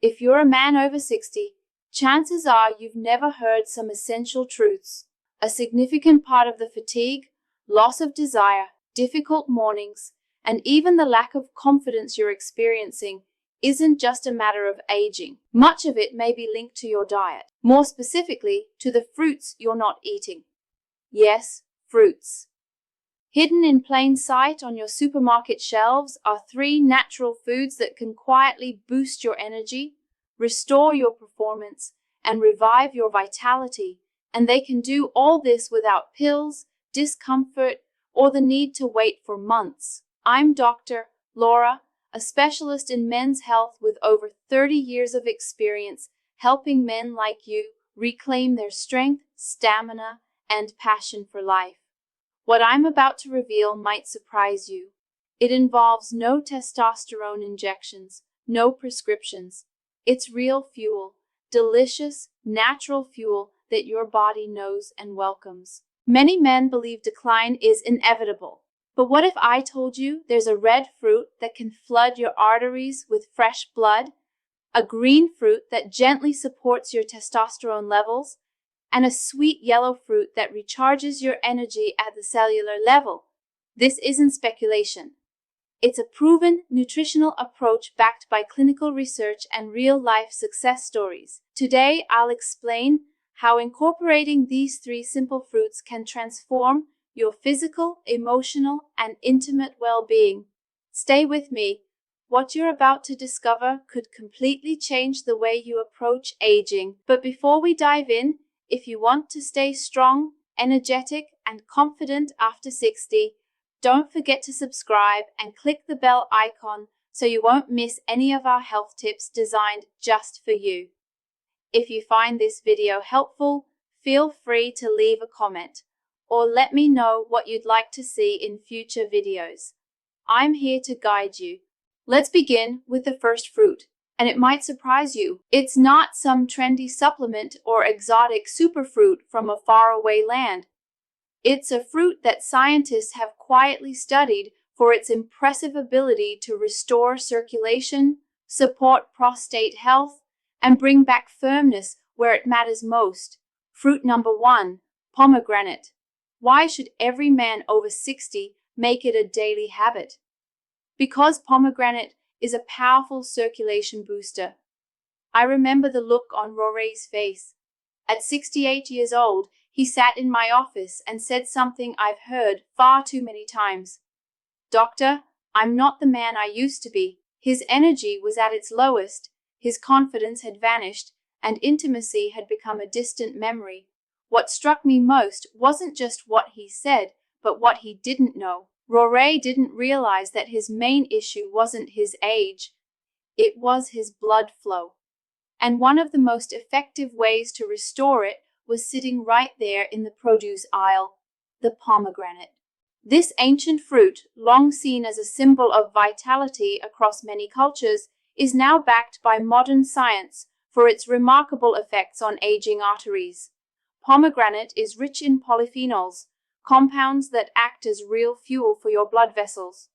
If you're a man over 60, chances are you've never heard some essential truths. A significant part of the fatigue, loss of desire, difficult mornings, and even the lack of confidence you're experiencing isn't just a matter of aging. Much of it may be linked to your diet, more specifically to the fruits you're not eating. Yes, fruits. Hidden in plain sight on your supermarket shelves are 3 natural foods that can quietly boost your energy, restore your performance, and revive your vitality. And they can do all this without pills, discomfort, or the need to wait for months. I'm Dr. Laura, a specialist in men's health with over 30 years of experience helping men like you reclaim their strength, stamina, and passion for life. What I'm about to reveal might surprise you. It involves no testosterone injections, no prescriptions. It's real fuel, delicious, natural fuel that your body knows and welcomes. Many men believe decline is inevitable. But what if I told you there's a red fruit that can flood your arteries with fresh blood, a green fruit that gently supports your testosterone levels, and a sweet yellow fruit that recharges your energy at the cellular level? This isn't speculation. It's a proven nutritional approach backed by clinical research and real-life success stories. Today, I'll explain how incorporating these 3 simple fruits can transform your physical, emotional, and intimate well-being. Stay with me. What you're about to discover could completely change the way you approach aging. But before we dive in, if you want to stay strong, energetic, and confident after 60, don't forget to subscribe and click the bell icon so you won't miss any of our health tips designed just for you. If you find this video helpful, feel free to leave a comment or let me know what you'd like to see in future videos. I'm here to guide you. Let's begin with the first fruit. And it might surprise you. It's not some trendy supplement or exotic superfruit from a faraway land. It's a fruit that scientists have quietly studied for its impressive ability to restore circulation, support prostate health, and bring back firmness where it matters most. Fruit number 1, pomegranate. Why should every man over 60 make it a daily habit? Because pomegranate is a powerful circulation booster. I remember the look on Rory's face. At 68 years old, he sat in my office and said something I've heard far too many times. "Doctor, I'm not the man I used to be." His energy was at its lowest, his confidence had vanished, and intimacy had become a distant memory. What struck me most wasn't just what he said, but what he didn't know. Rory didn't realize that his main issue wasn't his age, it was his blood flow. And one of the most effective ways to restore it was sitting right there in the produce aisle, the pomegranate. This ancient fruit, long seen as a symbol of vitality across many cultures, is now backed by modern science for its remarkable effects on aging arteries. Pomegranate is rich in polyphenols, compounds that act as real fuel for your blood vessels.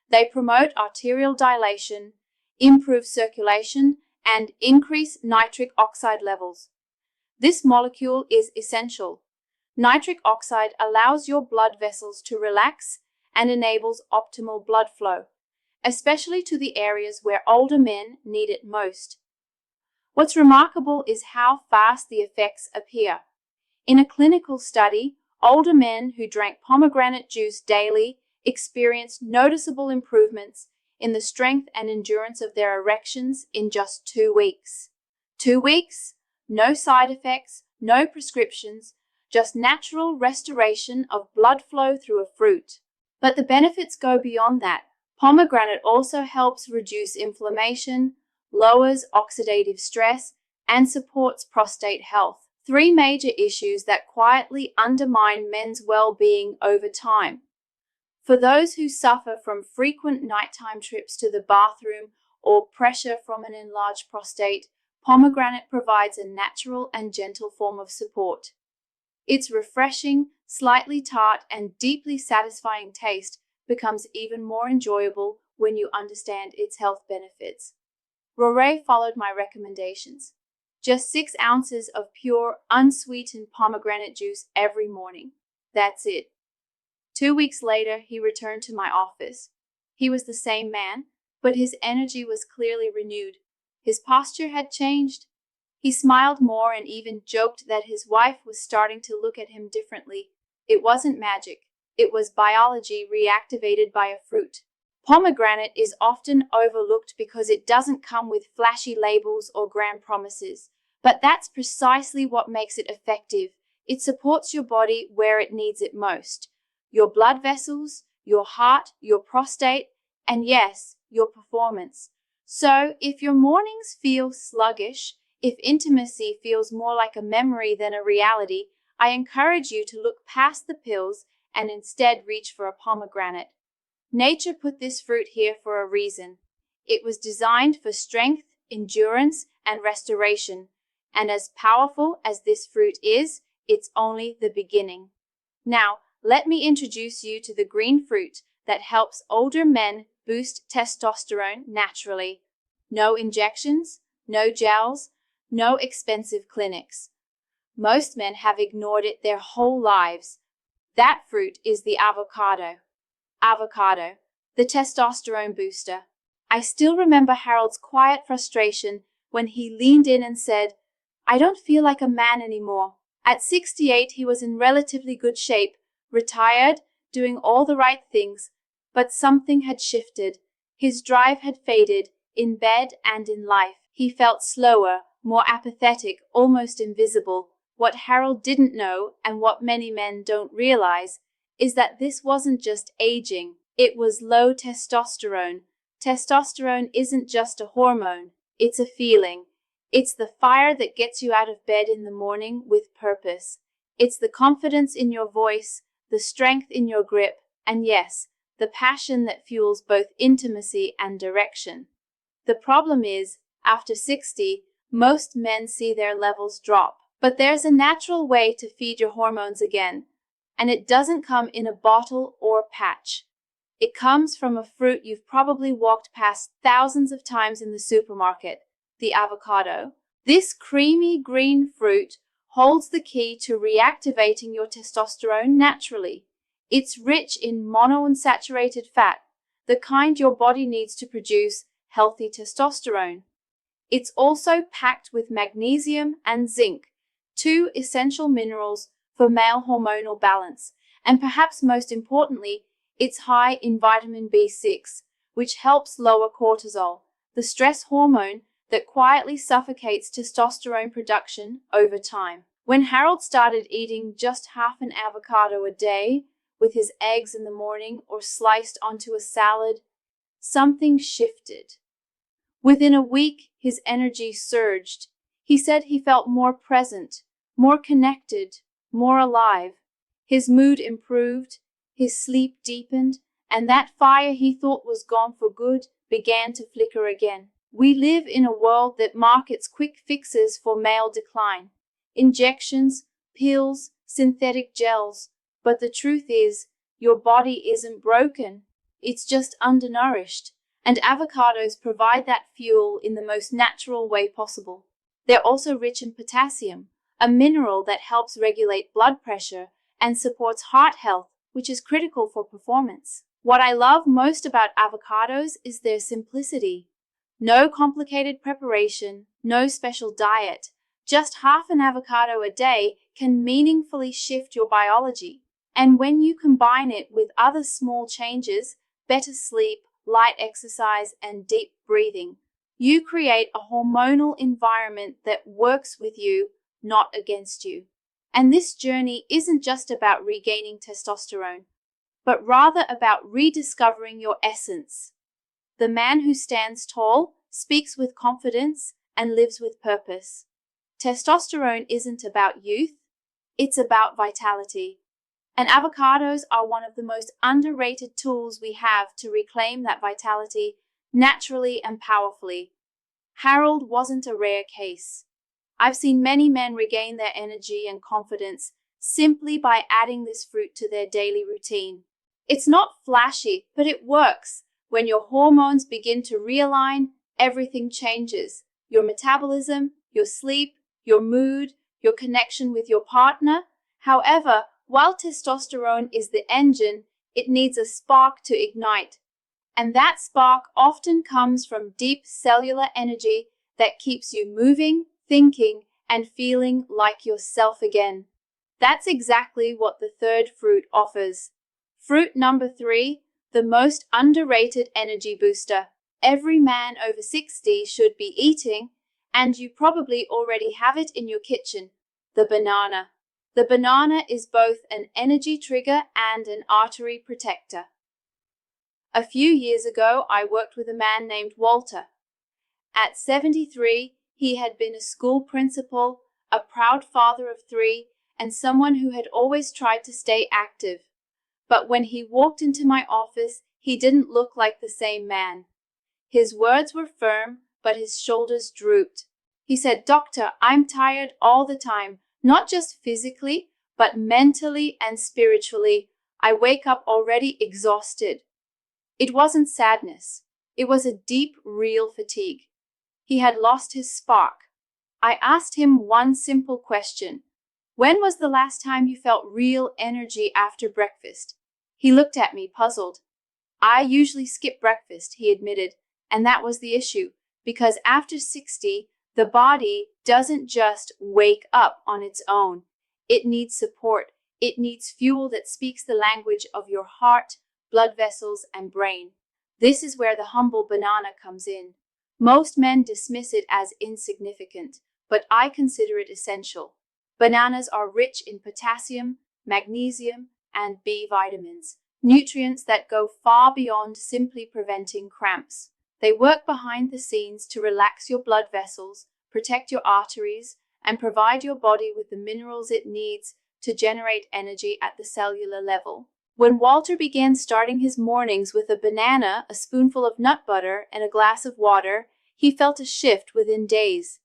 They promote arterial dilation, improve circulation, and increase nitric oxide levels. This molecule is essential. Nitric oxide allows your blood vessels to relax and enables optimal blood flow, especially to the areas where older men need it most. What's remarkable is how fast the effects appear. In a clinical study, older men who drank pomegranate juice daily experienced noticeable improvements in the strength and endurance of their erections in just 2 weeks. 2 weeks? No side effects, no prescriptions, just natural restoration of blood flow through a fruit. But the benefits go beyond that. Pomegranate also helps reduce inflammation, lowers oxidative stress, and supports prostate health. 3 major issues that quietly undermine men's well-being over time. For those who suffer from frequent nighttime trips to the bathroom or pressure from an enlarged prostate, pomegranate provides a natural and gentle form of support. Its refreshing, slightly tart, and deeply satisfying taste becomes even more enjoyable when you understand its health benefits. Roray followed my recommendations. Just 6 ounces of pure, unsweetened pomegranate juice every morning. That's it. 2 weeks later, he returned to my office. He was the same man, but his energy was clearly renewed. His posture had changed. He smiled more and even joked that his wife was starting to look at him differently. It wasn't magic. It was biology reactivated by a fruit. Pomegranate is often overlooked because it doesn't come with flashy labels or grand promises. But that's precisely what makes it effective. It supports your body where it needs it most. Your blood vessels, your heart, your prostate, and yes, your performance. So, if your mornings feel sluggish, if intimacy feels more like a memory than a reality, I encourage you to look past the pills and instead reach for a pomegranate. Nature put this fruit here for a reason. It was designed for strength, endurance, and restoration. And as powerful as this fruit is, it's only the beginning. Now, let me introduce you to the green fruit that helps older men boost testosterone naturally. No injections, no gels, no expensive clinics. Most men have ignored it their whole lives. That fruit is the avocado. Avocado, the testosterone booster. I still remember Harold's quiet frustration when he leaned in and said, "I don't feel like a man anymore." At 68, he was in relatively good shape, retired, doing all the right things, but something had shifted. His drive had faded, in bed and in life. He felt slower, more apathetic, almost invisible. What Harold didn't know, and what many men don't realize, is that this wasn't just aging, it was low testosterone. Testosterone isn't just a hormone, it's a feeling. It's the fire that gets you out of bed in the morning with purpose. It's the confidence in your voice, the strength in your grip, and yes, the passion that fuels both intimacy and direction. The problem is, after 60, most men see their levels drop. But there's a natural way to feed your hormones again, and it doesn't come in a bottle or patch. It comes from a fruit you've probably walked past thousands of times in the supermarket, the avocado. This creamy green fruit holds the key to reactivating your testosterone naturally. It's rich in monounsaturated fat, the kind your body needs to produce healthy testosterone. It's also packed with magnesium and zinc, 2 essential minerals for male hormonal balance, and perhaps most importantly, it's high in vitamin B6, which helps lower cortisol, the stress hormone that quietly suffocates testosterone production over time. When Harold started eating just half an avocado a day, with his eggs in the morning or sliced onto a salad, something shifted. Within a week, his energy surged. He said he felt more present, more connected, more alive. His mood improved, his sleep deepened, and that fire he thought was gone for good began to flicker again. We live in a world that markets quick fixes for male decline. Injections, pills, synthetic gels. But the truth is, your body isn't broken. It's just undernourished. And avocados provide that fuel in the most natural way possible. They're also rich in potassium, a mineral that helps regulate blood pressure and supports heart health, which is critical for performance. What I love most about avocados is their simplicity. No complicated preparation, no special diet. Just half an avocado a day can meaningfully shift your biology. And when you combine it with other small changes, better sleep, light exercise, and deep breathing, you create a hormonal environment that works with you, not against you. And this journey isn't just about regaining testosterone, but rather about rediscovering your essence. The man who stands tall, speaks with confidence, and lives with purpose. Testosterone isn't about youth, it's about vitality. And avocados are one of the most underrated tools we have to reclaim that vitality naturally and powerfully. Harold wasn't a rare case. I've seen many men regain their energy and confidence simply by adding this fruit to their daily routine. It's not flashy, but it works. When your hormones begin to realign, everything changes. Your metabolism, your sleep, your mood, your connection with your partner. However, while testosterone is the engine, it needs a spark to ignite. And that spark often comes from deep cellular energy that keeps you moving, thinking, and feeling like yourself again. That's exactly what the third fruit offers. Fruit number 3, the most underrated energy booster. Every man over 60 should be eating, and you probably already have it in your kitchen, the banana. The banana is both an energy trigger and an artery protector. A few years ago, I worked with a man named Walter. At 73, he had been a school principal, a proud father of 3, and someone who had always tried to stay active. But when he walked into my office, he didn't look like the same man. His words were firm, but his shoulders drooped. He said, "Doctor, I'm tired all the time, not just physically, but mentally and spiritually. I wake up already exhausted." It wasn't sadness. It was a deep, real fatigue. He had lost his spark. I asked him one simple question. "When was the last time you felt real energy after breakfast?" He looked at me, puzzled. "I usually skip breakfast," he admitted, and that was the issue, because after 60, the body doesn't just wake up on its own. It needs support. It needs fuel that speaks the language of your heart, blood vessels, and brain. This is where the humble banana comes in. Most men dismiss it as insignificant, but I consider it essential. Bananas are rich in potassium, magnesium, and B vitamins, nutrients that go far beyond simply preventing cramps. They work behind the scenes to relax your blood vessels, protect your arteries, and provide your body with the minerals it needs to generate energy at the cellular level. When Walter began starting his mornings with a banana, a spoonful of nut butter, and a glass of water, he felt a shift within days.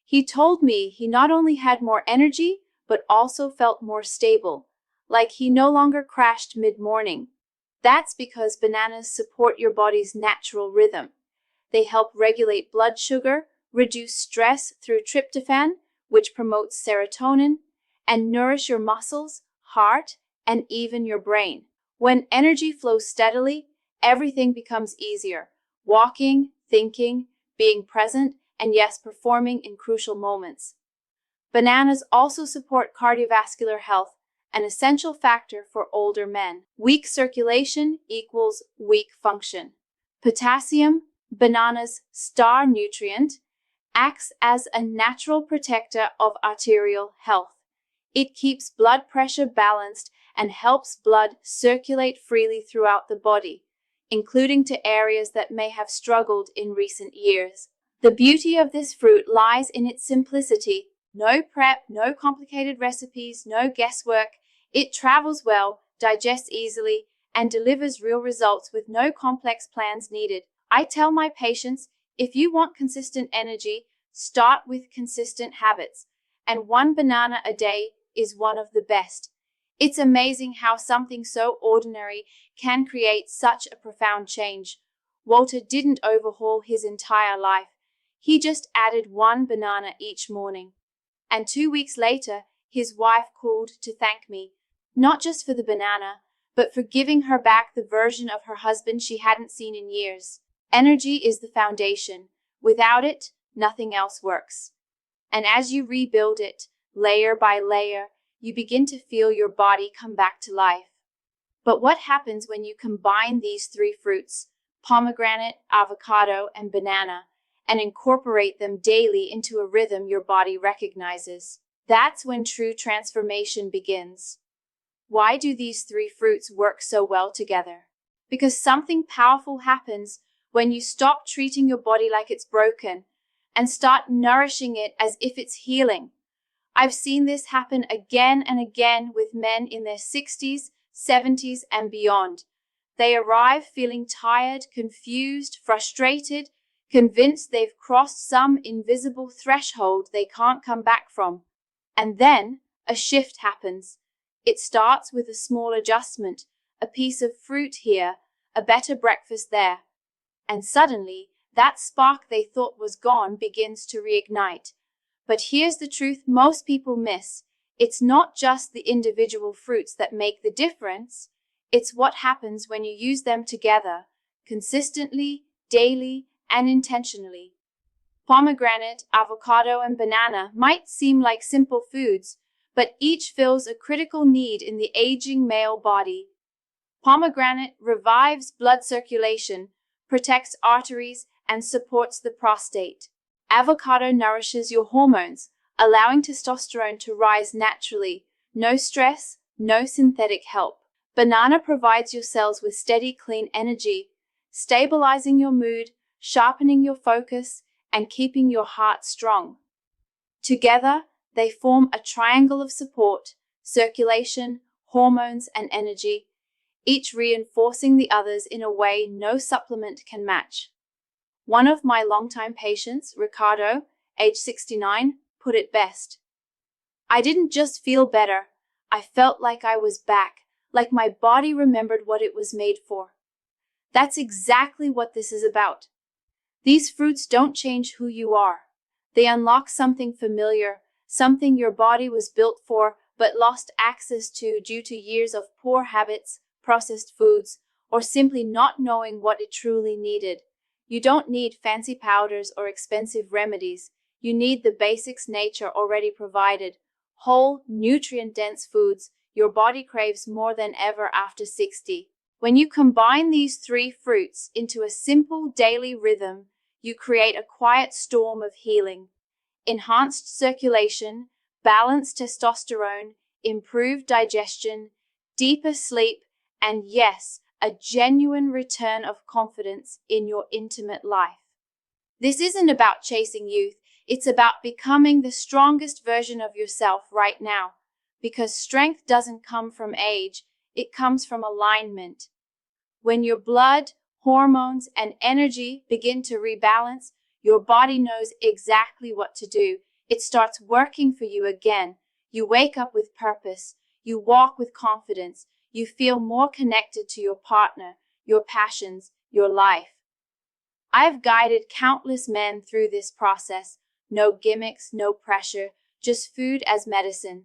He told me he not only had more energy, but also felt more stable, like he no longer crashed mid-morning. That's because bananas support your body's natural rhythm. They help regulate blood sugar, reduce stress through tryptophan, which promotes serotonin, and nourish your muscles, heart, and even your brain. When energy flows steadily, everything becomes easier. Walking, thinking, being present, and yes, performing in crucial moments. Bananas also support cardiovascular health, an essential factor for older men. Weak circulation equals weak function. Potassium, banana's star nutrient, acts as a natural protector of arterial health. It keeps blood pressure balanced and helps blood circulate freely throughout the body, including to areas that may have struggled in recent years. The beauty of this fruit lies in its simplicity. No prep, no complicated recipes, no guesswork. It travels well, digests easily, and delivers real results with no complex plans needed. I tell my patients, if you want consistent energy, start with consistent habits, and one banana a day is one of the best. It's amazing how something so ordinary can create such a profound change. Walter didn't overhaul his entire life. He just added one banana each morning. And 2 weeks later, his wife called to thank me, not just for the banana, but for giving her back the version of her husband she hadn't seen in years. Energy is the foundation. Without it, nothing else works. And as you rebuild it, layer by layer, you begin to feel your body come back to life. But what happens when you combine these 3 fruits, pomegranate, avocado, and banana, and incorporate them daily into a rhythm your body recognizes? That's when true transformation begins. Why do these 3 fruits work so well together? Because something powerful happens when you stop treating your body like it's broken and start nourishing it as if it's healing. I've seen this happen again and again with men in their 60s, 70s, and beyond. They arrive feeling tired, confused, frustrated, convinced they've crossed some invisible threshold they can't come back from. And then a shift happens. It starts with a small adjustment, a piece of fruit here, a better breakfast there. And suddenly, that spark they thought was gone begins to reignite. But here's the truth most people miss. It's not just the individual fruits that make the difference. It's what happens when you use them together, consistently, daily, and intentionally. Pomegranate, avocado, and banana might seem like simple foods, but each fills a critical need in the aging male body. Pomegranate revives blood circulation, protects arteries, and supports the prostate. Avocado nourishes your hormones, allowing testosterone to rise naturally. No stress, no synthetic help. Banana provides your cells with steady, clean energy, stabilizing your mood, sharpening your focus, and keeping your heart strong. Together, they form a triangle of support: circulation, hormones, and energy, each reinforcing the others in a way no supplement can match. One of my longtime patients, Ricardo, age 69, put it best. "I didn't just feel better, I felt like I was back, like my body remembered what it was made for." That's exactly what this is about. These fruits don't change who you are. They unlock something familiar, something your body was built for but lost access to due to years of poor habits, processed foods, or simply not knowing what it truly needed. You don't need fancy powders or expensive remedies. You need the basics nature already provided: whole, nutrient-dense foods your body craves more than ever after 60. When you combine these three fruits into a simple daily rhythm, you create a quiet storm of healing: enhanced circulation, balanced testosterone, improved digestion, deeper sleep, and yes, a genuine return of confidence in your intimate life. This isn't about chasing youth, it's about becoming the strongest version of yourself right now. Because strength doesn't come from age, it comes from alignment. When your blood, hormones, and energy begin to rebalance, your body knows exactly what to do. It starts working for you again. You wake up with purpose. You walk with confidence. You feel more connected to your partner, your passions, your life. I've guided countless men through this process. No gimmicks, no pressure, just food as medicine.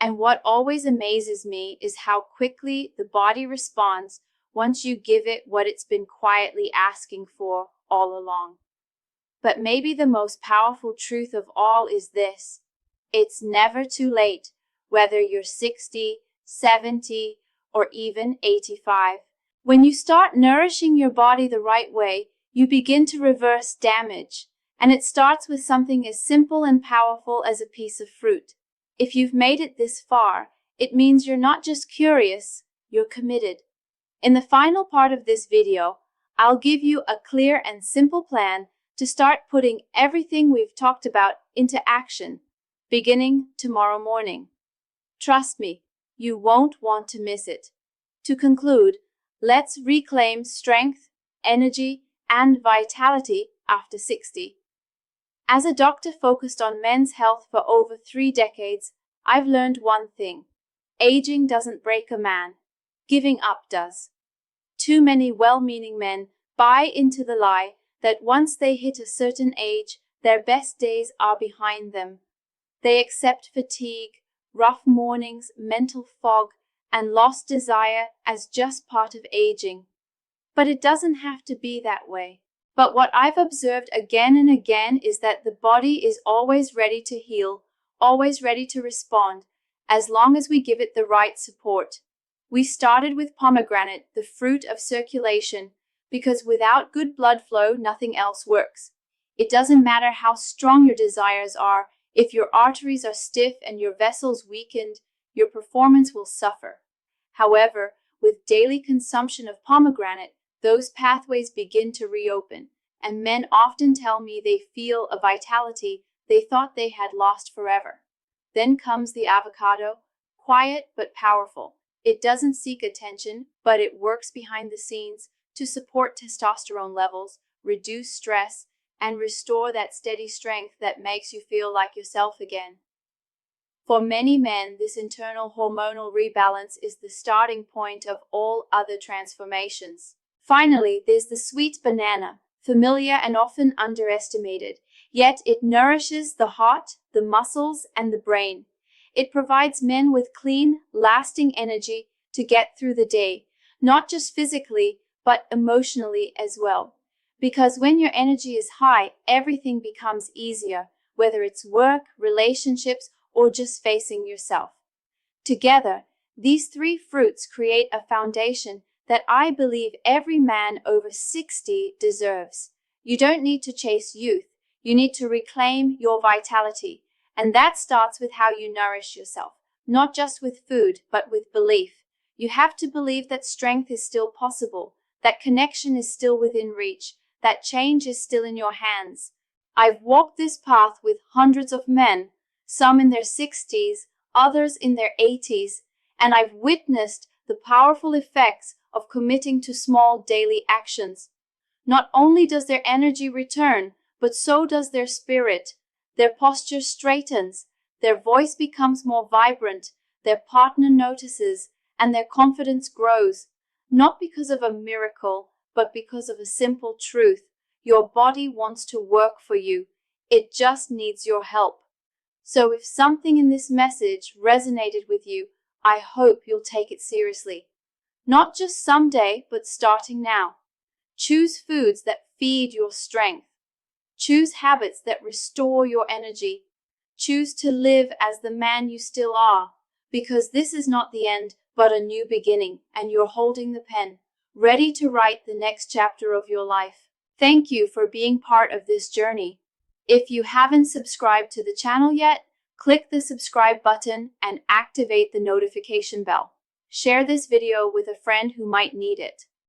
And what always amazes me is how quickly the body responds once you give it what it's been quietly asking for all along. But maybe the most powerful truth of all is this: it's never too late, whether you're 60, 70, or even 85. When you start nourishing your body the right way, you begin to reverse damage. And it starts with something as simple and powerful as a piece of fruit. If you've made it this far, it means you're not just curious, you're committed. In the final part of this video, I'll give you a clear and simple plan to start putting everything we've talked about into action, beginning tomorrow morning. Trust me, you won't want to miss it. To conclude, let's reclaim strength, energy, and vitality after 60. As a doctor focused on men's health for over 3 decades, I've learned one thing: aging doesn't break a man, giving up does. Too many well-meaning men buy into the lie that once they hit a certain age, their best days are behind them. They accept fatigue, rough mornings, mental fog, and lost desire as just part of aging. But it doesn't have to be that way. But what I've observed again and again is that the body is always ready to heal, always ready to respond, as long as we give it the right support. We started with pomegranate, the fruit of circulation, because without good blood flow, nothing else works. It doesn't matter how strong your desires are, if your arteries are stiff and your vessels weakened, your performance will suffer. However, with daily consumption of pomegranate, those pathways begin to reopen, and men often tell me they feel a vitality they thought they had lost forever. Then comes the avocado, quiet but powerful. It doesn't seek attention, but it works behind the scenes to support testosterone levels, reduce stress, and restore that steady strength that makes you feel like yourself again. For many men, this internal hormonal rebalance is the starting point of all other transformations. Finally, there's the sweet banana, familiar and often underestimated. Yet it nourishes the heart, the muscles, and the brain. It provides men with clean, lasting energy to get through the day, not just physically, but emotionally as well. Because when your energy is high, everything becomes easier, whether it's work, relationships, or just facing yourself. Together, these three fruits create a foundation that I believe every man over 60 deserves. You don't need to chase youth. You need to reclaim your vitality. And that starts with how you nourish yourself, not just with food, but with belief. You have to believe that strength is still possible, that connection is still within reach, that change is still in your hands. I've walked this path with hundreds of men, some in their 60s, others in their 80s, and I've witnessed the powerful effects of committing to small daily actions. Not only does their energy return, but so does their spirit. Their posture straightens, their voice becomes more vibrant, their partner notices, and their confidence grows. Not because of a miracle, but because of a simple truth. Your body wants to work for you. It just needs your help. So if something in this message resonated with you, I hope you'll take it seriously. Not just someday, but starting now. Choose foods that feed your strength. Choose habits that restore your energy. Choose to live as the man you still are, because this is not the end, but a new beginning, and you're holding the pen, ready to write the next chapter of your life. Thank you for being part of this journey. If you haven't subscribed to the channel yet, click the subscribe button and activate the notification bell. Share this video with a friend who might need it.